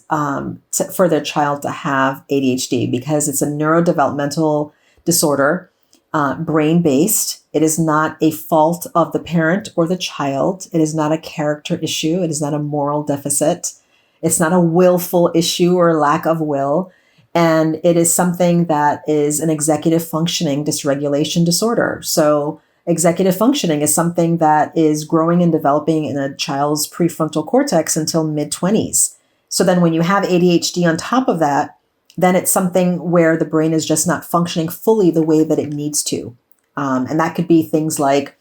for their child to have ADHD, because it's a neurodevelopmental disorder, brain-based. It is not a fault of the parent or the child. It is not a character issue. It is not a moral deficit. It's not a willful issue or lack of will. And it is something that is an executive functioning dysregulation disorder. So executive functioning is something that is growing and developing in a child's prefrontal cortex until mid-20s. So then when you have ADHD on top of that, then it's something where the brain is just not functioning fully the way that it needs to. And that could be things like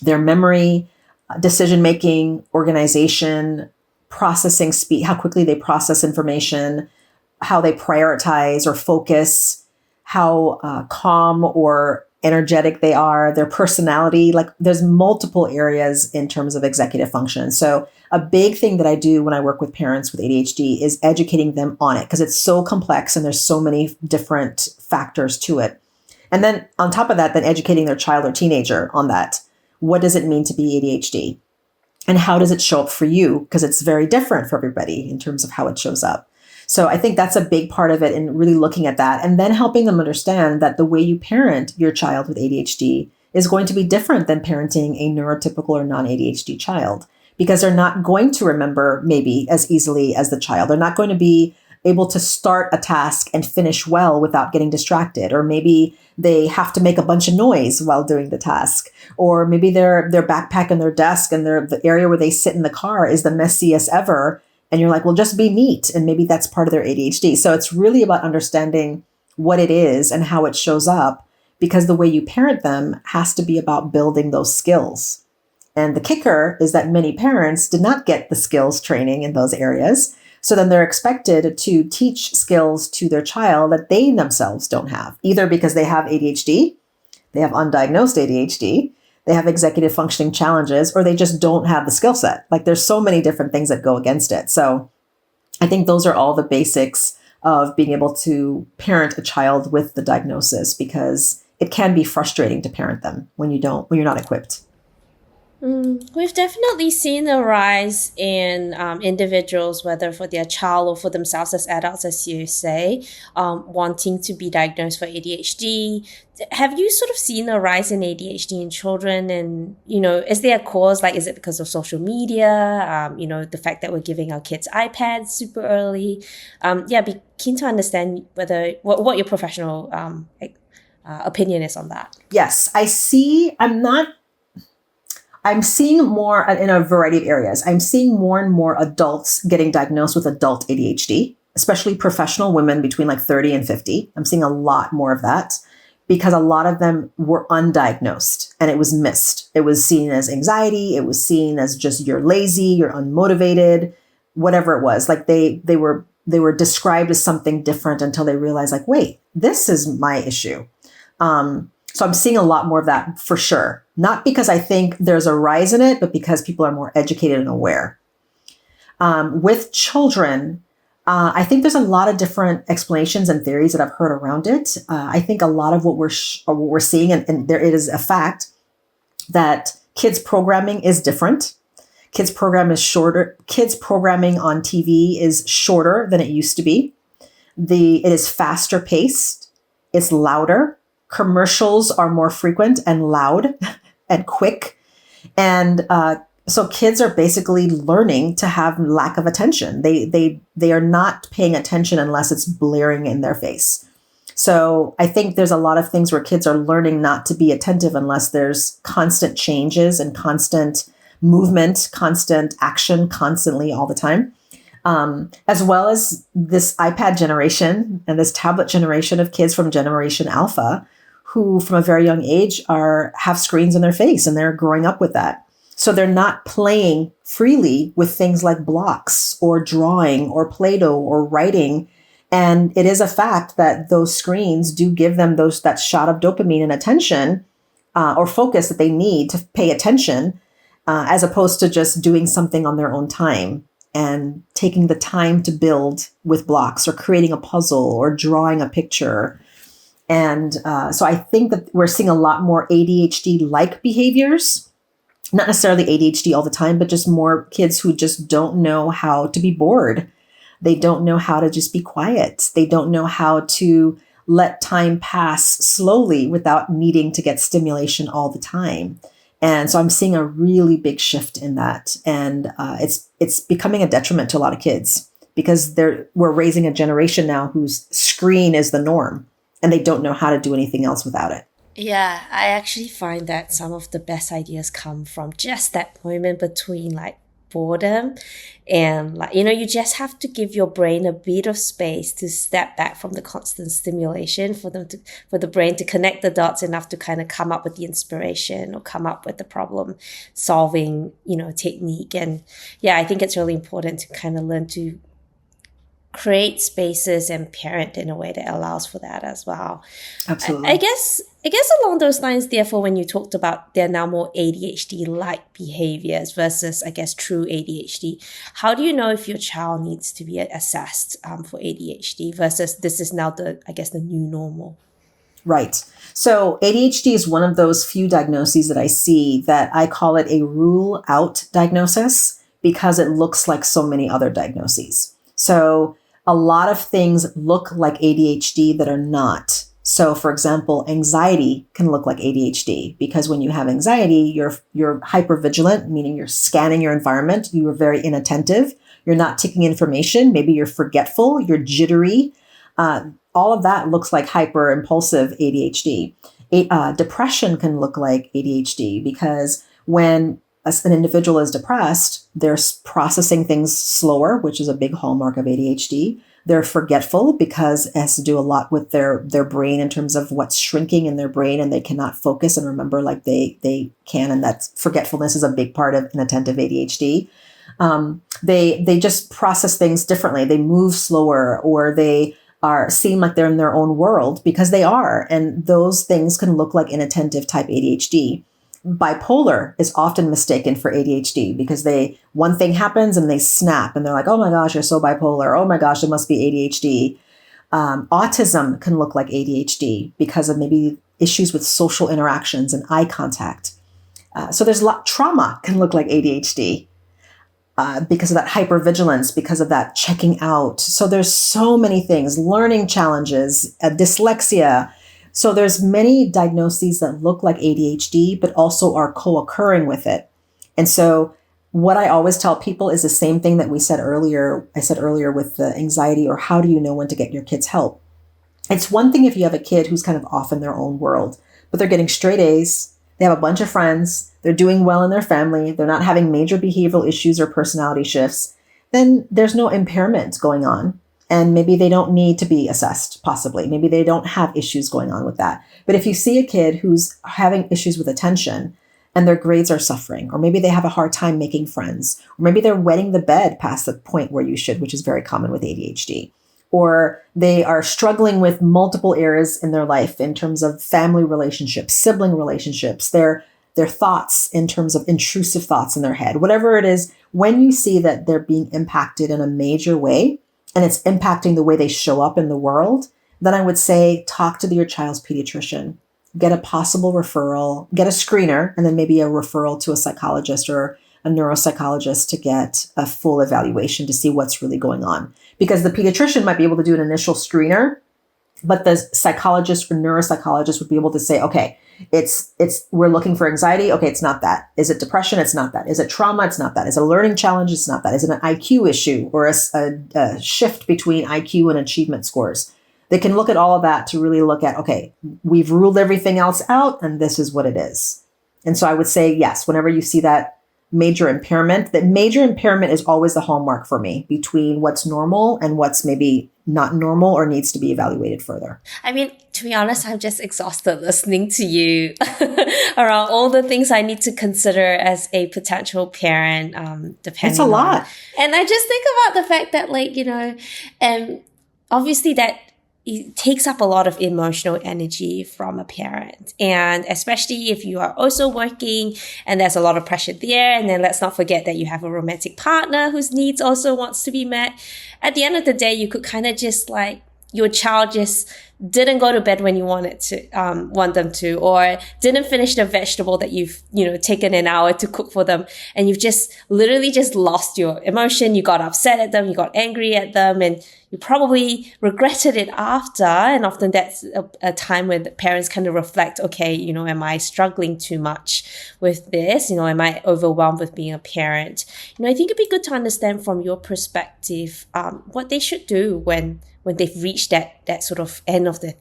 their memory, decision-making, organization, processing speed, how quickly they process information, how they prioritize or focus, how calm or energetic they are, their personality. Like, there's multiple areas in terms of executive function. So a big thing that I do when I work with parents with ADHD is educating them on it, because it's so complex and there's so many different factors to it. And then on top of that, then educating their child or teenager on that. What does it mean to be ADHD? And how does it show up for you? Because it's very different for everybody in terms of how it shows up. So I think that's a big part of it, in really looking at that and then helping them understand that the way you parent your child with ADHD is going to be different than parenting a neurotypical or non-ADHD child, because they're not going to remember maybe as easily as the child. They're not going to be able to start a task and finish well without getting distracted. Or maybe they have to make a bunch of noise while doing the task. Or maybe their backpack and their desk and the area where they sit in the car is the messiest ever. And you're like, well, just be neat. And maybe that's part of their ADHD. So it's really about understanding what it is and how it shows up, because the way you parent them has to be about building those skills. And the kicker is that many parents did not get the skills training in those areas. So then they're expected to teach skills to their child that they themselves don't have, either because they have ADHD, they have undiagnosed ADHD, they have executive functioning challenges, or they just don't have the skill set. Like there's so many different things that go against it. So I think those are all the basics of being able to parent a child with the diagnosis, because it can be frustrating to parent them when you're not equipped. We've definitely seen a rise in individuals, whether for their child or for themselves as adults, as you say, wanting to be diagnosed for ADHD. Have you sort of seen a rise in ADHD in children? And, is there a cause? Like, is it because of social media? The fact that we're giving our kids iPads super early? Be keen to understand what your professional opinion is on that. Yes, I'm seeing more in a variety of areas. I'm seeing more and more adults getting diagnosed with adult ADHD, especially professional women between like 30 and 50. I'm seeing a lot more of that because a lot of them were undiagnosed and it was missed. It was seen as anxiety. It was seen as just you're lazy, you're unmotivated, whatever it was. Like they were described as something different until they realized like, wait, this is my issue. So I'm seeing a lot more of that for sure. Not because I think there's a rise in it, but because people are more educated and aware. With children, I think there's a lot of different explanations and theories that I've heard around it. I think a lot of what we're seeing, and there it is a fact, that kids programming is different. Kids program is shorter. Kids programming on TV is shorter than it used to be. It is faster paced. It's louder. Commercials are more frequent and loud and quick. And so kids are basically learning to have lack of attention. They are not paying attention unless it's blaring in their face. So I think there's a lot of things where kids are learning not to be attentive unless there's constant changes and constant movement, constant action, constantly all the time. As well as this iPad generation and this tablet generation of kids from Generation Alpha, who from a very young age have screens in their face and they're growing up with that. So they're not playing freely with things like blocks or drawing or Play-Doh or writing. And it is a fact that those screens do give them that shot of dopamine and attention or focus that they need to pay attention, as opposed to just doing something on their own time and taking the time to build with blocks or creating a puzzle or drawing a picture. And so I think that we're seeing a lot more ADHD-like behaviors, not necessarily ADHD all the time, but just more kids who just don't know how to be bored. They don't know how to just be quiet. They don't know how to let time pass slowly without needing to get stimulation all the time. And so I'm seeing a really big shift in that. And it's becoming a detriment to a lot of kids because we're raising a generation now whose screen is the norm. And they don't know how to do anything else without it. Yeah, I actually find that some of the best ideas come from just that moment between like boredom and like, you just have to give your brain a bit of space to step back from the constant stimulation for the brain to connect the dots enough to kind of come up with the inspiration or come up with the problem solving, technique. And yeah, I think it's really important to kind of learn to create spaces and parent in a way that allows for that as well. Absolutely. I guess along those lines, therefore, when you talked about there are now more ADHD-like behaviors versus, I guess, true ADHD, how do you know if your child needs to be assessed for ADHD versus this is now the new normal? Right. So ADHD is one of those few diagnoses that I see that I call it a rule out diagnosis because it looks like so many other diagnoses. So a lot of things look like ADHD that are not. So for example, anxiety can look like ADHD because when you have anxiety, you're hypervigilant, meaning you're scanning your environment. You are very inattentive. you're not taking information. Maybe you're forgetful, you're jittery. All of that looks like hyper impulsive ADHD. Depression can look like ADHD because when an individual is depressed, they're processing things slower, which is a big hallmark of ADHD. They're forgetful because it has to do a lot with their brain in terms of what's shrinking in their brain, and they cannot focus and remember like they can. And that forgetfulness is a big part of inattentive ADHD. They just process things differently. They move slower, or they seem like they're in their own world because they are. And those things can look like inattentive type ADHD. Bipolar is often mistaken for ADHD because one thing happens and they snap and they're like, oh my gosh, you're so bipolar. Oh my gosh, it must be ADHD. Autism can look like ADHD because of maybe issues with social interactions and eye contact. So there's trauma can look like ADHD. Because of that hypervigilance, because of that checking out. So there's so many things, learning challenges, dyslexia. So there's many diagnoses that look like ADHD, but also are co-occurring with it. And so what I always tell people is the same thing that I said earlier with the anxiety, or how do you know when to get your kids help? It's one thing if you have a kid who's kind of off in their own world, but they're getting straight A's. They have a bunch of friends. They're doing well in their family. They're not having major behavioral issues or personality shifts. Then there's no impairment going on. And maybe they don't need to be assessed, possibly. Maybe they don't have issues going on with that. But if you see a kid who's having issues with attention and their grades are suffering, or maybe they have a hard time making friends, or maybe they're wetting the bed past the point where you should, which is very common with ADHD. Or they are struggling with multiple areas in their life in terms of family relationships, sibling relationships, their thoughts in terms of intrusive thoughts in their head, whatever it is, when you see that they're being impacted in a major way and it's impacting the way they show up in the world, then I would say talk to your child's pediatrician, get a possible referral, get a screener, and then maybe a referral to a psychologist or a neuropsychologist to get a full evaluation to see what's really going on. Because the pediatrician might be able to do an initial screener, but the psychologist or neuropsychologist would be able to say, okay, we're looking for anxiety. Okay, it's not that. Is it depression? It's not that. Is it trauma? It's not that. Is it a learning challenge? It's not that. Is it an IQ issue or a shift between IQ and achievement scores? They can look at all of that to really look at, okay, we've ruled everything else out and this is what it is. And so I would say, yes, whenever you see that major impairment is always the hallmark for me between what's normal and what's maybe not normal or needs to be evaluated further. I mean, to be honest, I'm just exhausted listening to you around all the things I need to consider as a potential parent, depending It's a lot. And I just think about the fact that obviously that it takes up a lot of emotional energy from a parent. And especially if you are also working and there's a lot of pressure there. And then let's not forget that you have a romantic partner whose needs also wants to be met. At the end of the day, you could kind of just your child just didn't go to bed when you want them to, or didn't finish the vegetable that you've, taken an hour to cook for them. And you've just literally just lost your emotion. You got upset at them. You got angry at them, and you probably regretted it after. And often that's a time when the parents kind of reflect, okay, am I struggling too much with this? Am I overwhelmed with being a parent? I think it'd be good to understand from your perspective, what they should do when they've reached that sort of end of the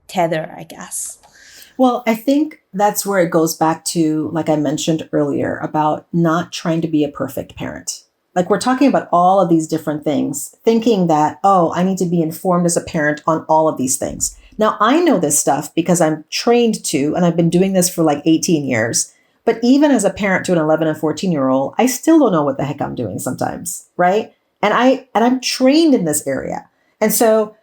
tether, I guess. Well, I think that's where it goes back to, like I mentioned earlier, about not trying to be a perfect parent. Like, we're talking about all of these different things, thinking that, I need to be informed as a parent on all of these things. Now, I know this stuff because I'm trained to, and I've been doing this for 18 years. But even as a parent to an 11 and 14-year-old, I still don't know what the heck I'm doing sometimes, right? And I'm trained in this area. And so,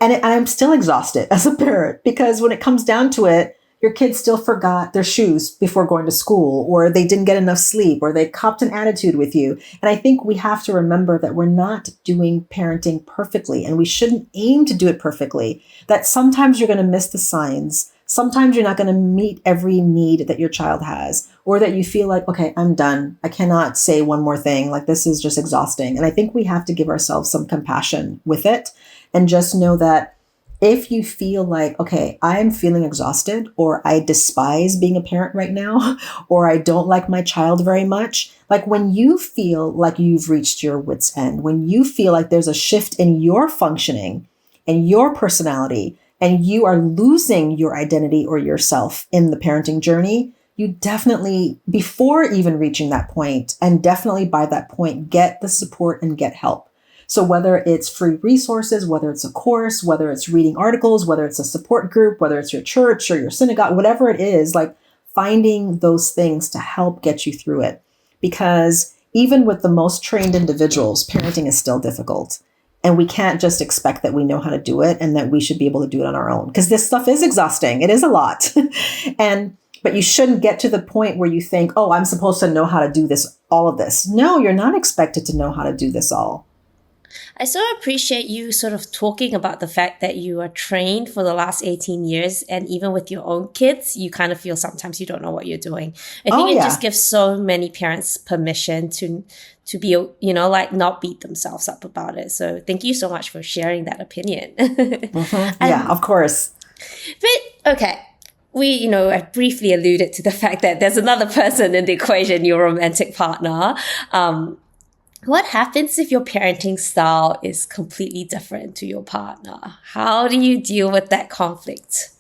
and I'm still exhausted as a parent, because when it comes down to it, your kids still forgot their shoes before going to school, or they didn't get enough sleep, or they copped an attitude with you. And I think we have to remember that we're not doing parenting perfectly, and we shouldn't aim to do it perfectly. That sometimes you're going to miss the signs. Sometimes you're not going to meet every need that your child has, or that you feel like, okay, I'm done. I cannot say one more thing. This is just exhausting. And I think we have to give ourselves some compassion with it, and just know that if you feel like, okay, I'm feeling exhausted, or I despise being a parent right now, or I don't like my child very much, like when you feel like you've reached your wit's end, when you feel like there's a shift in your functioning and your personality, and you are losing your identity or yourself in the parenting journey, you definitely, before even reaching that point, and definitely by that point, get the support and get help. So whether it's free resources, whether it's a course, whether it's reading articles, whether it's a support group, whether it's your church or your synagogue, whatever it is, like finding those things to help get you through it. Because even with the most trained individuals, parenting is still difficult. And we can't just expect that we know how to do it and that we should be able to do it on our own. Because this stuff is exhausting. It is a lot. But you shouldn't get to the point where you think, oh, I'm supposed to know how to do this, all of this. No, you're not expected to know how to do this all. I so appreciate you sort of talking about the fact that you are trained for the last 18 years, and even with your own kids, you kind of feel sometimes you don't know what you're doing. I think it just gives so many parents permission to be, like not beat themselves up about it. So thank you so much for sharing that opinion. Yeah, of course. But okay. I briefly alluded to the fact that there's another person in the equation, your romantic partner. What happens if your parenting style is completely different to your partner? How do you deal with that conflict?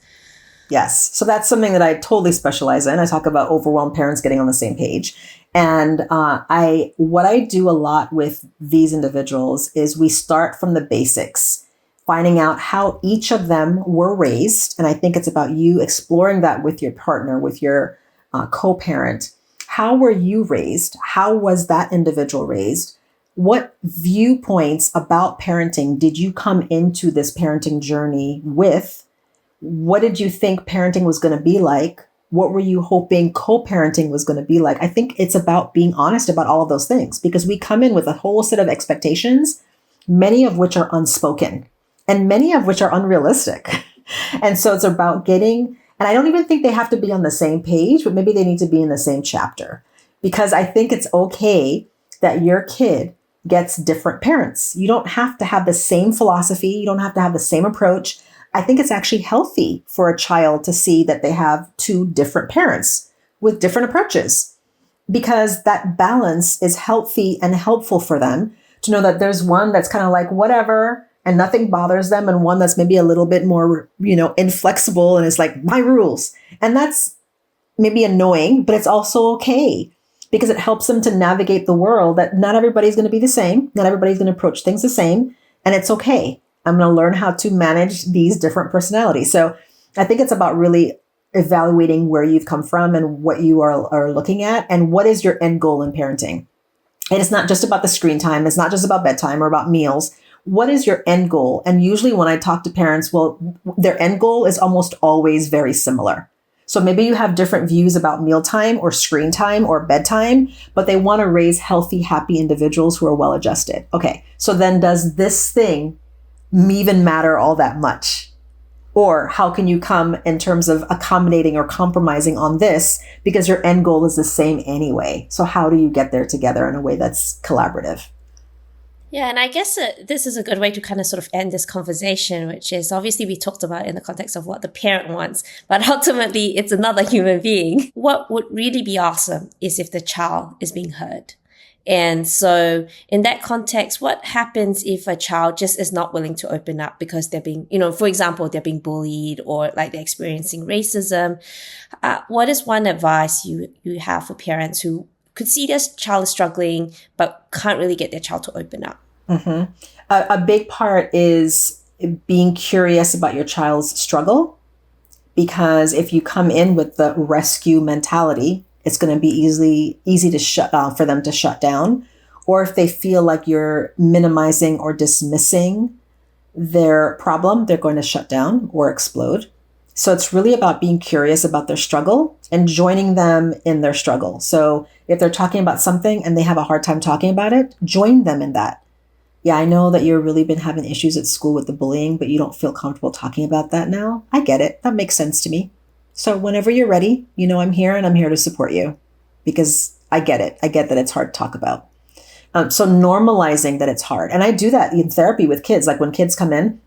Yes. So that's something that I totally specialize in. I talk about overwhelmed parents getting on the same page. And what I do a lot with these individuals is we start from the basics, finding out how each of them were raised. And I think it's about you exploring that with your partner, with your co-parent. How were you raised? How was that individual raised? What viewpoints about parenting did you come into this parenting journey with? What did you think parenting was going to be like? What were you hoping co-parenting was going to be like? I think it's about being honest about all of those things, because we come in with a whole set of expectations, many of which are unspoken and many of which are unrealistic. And so it's about getting, and I don't even think they have to be on the same page, but maybe they need to be in the same chapter, because I think it's okay that your kid gets different parents. You don't have to have the same philosophy. You don't have to have the same approach. I think it's actually healthy for a child to see that they have two different parents with different approaches, because that balance is healthy and helpful for them to know that there's one that's kind of like whatever and nothing bothers them, and one that's maybe a little bit more, inflexible and is like my rules. And that's maybe annoying, but it's also okay, because it helps them to navigate the world, that not everybody's going to be the same. Not everybody's going to approach things the same. And it's okay. I'm going to learn how to manage these different personalities. So I think it's about really evaluating where you've come from and what you are looking at, and what is your end goal in parenting. And it's not just about the screen time. It's not just about bedtime or about meals. What is your end goal? And usually when I talk to parents, their end goal is almost always very similar. So maybe you have different views about mealtime or screen time or bedtime, but they want to raise healthy, happy individuals who are well adjusted. Okay, so then does this thing even matter all that much? Or how can you come in terms of accommodating or compromising on this, because your end goal is the same anyway? So how do you get there together in a way that's collaborative? Yeah, and I guess this is a good way to kind of sort of end this conversation, which is obviously we talked about in the context of what the parent wants, but ultimately it's another human being. What would really be awesome is if the child is being heard. And so in that context, what happens if a child just is not willing to open up because they're being, for example, they're being bullied, or like they're experiencing racism? What is one advice you have for parents who could see their child is struggling, but can't really get their child to open up? Mm-hmm. A big part is being curious about your child's struggle, because if you come in with the rescue mentality, it's going to be easy to for them to shut down. Or if they feel like you're minimizing or dismissing their problem, they're going to shut down or explode. So it's really about being curious about their struggle and joining them in their struggle. So if they're talking about something and they have a hard time talking about it, join them in that. Yeah, I know that you've really been having issues at school with the bullying, but you don't feel comfortable talking about that now. I get it. That makes sense to me. So whenever you're ready, I'm here, and I'm here to support you, because I get it. I get that it's hard to talk about. So normalizing that it's hard. And I do that in therapy with kids. Like when kids come in,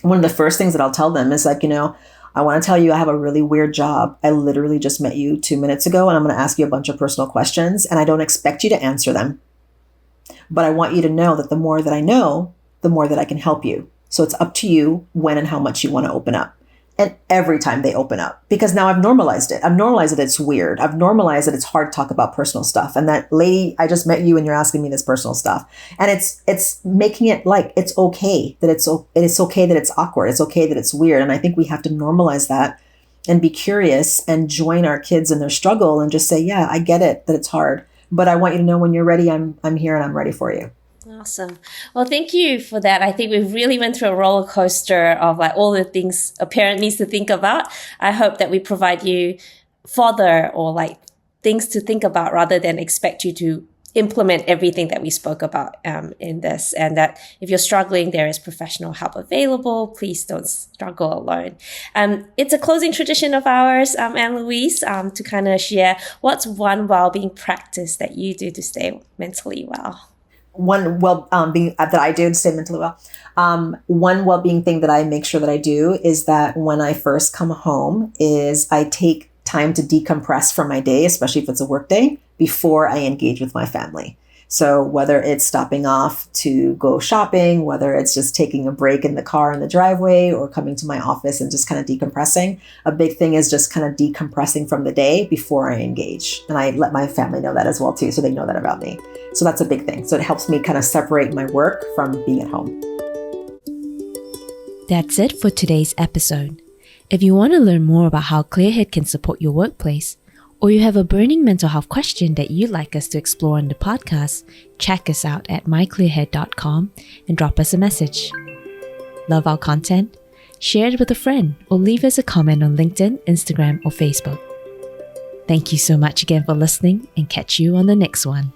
one of the first things that I'll tell them is like, I want to tell you I have a really weird job. I literally just met you 2 minutes ago, and I'm going to ask you a bunch of personal questions, and I don't expect you to answer them. But I want you to know that the more that I know, the more that I can help you. So it's up to you when and how much you want to open up. And every time they open up, because now I've normalized it. I've normalized that it's weird. I've normalized that it's hard to talk about personal stuff. And that, lady, I just met you and you're asking me this personal stuff. And it's making it like it's okay that it's okay that it's awkward. It's okay that it's weird. And I think we have to normalize that and be curious and join our kids in their struggle and just say, yeah, I get it that it's hard, but I want you to know when you're ready, I'm here and I'm ready for you. Awesome. Well, thank you for that. I think we really went through a roller coaster of like all the things a parent needs to think about. I hope that we provide you fodder or like things to think about rather than expect you to implement everything that we spoke about in this. And that if you're struggling, there is professional help available. Please don't struggle alone. It's a closing tradition of ours, Ann-Louise, to kind of share what's one well-being practice that you do to stay mentally well. One well-being that I do to stay mentally well. One well-being thing that I make sure that I do is that when I first come home is I take time to decompress from my day, especially if it's a work day, before I engage with my family. So whether it's stopping off to go shopping, whether it's just taking a break in the car in the driveway or coming to my office and just kind of decompressing, a big thing is just kind of decompressing from the day before I engage. And I let my family know that as well too, so they know that about me. So that's a big thing. So it helps me kind of separate my work from being at home. That's it for today's episode. If you want to learn more about how Clearhead can support your workplace, or you have a burning mental health question that you'd like us to explore on the podcast, check us out at myclearhead.com and drop us a message. Love our content? Share it with a friend or leave us a comment on LinkedIn, Instagram, or Facebook. Thank you so much again for listening, and catch you on the next one.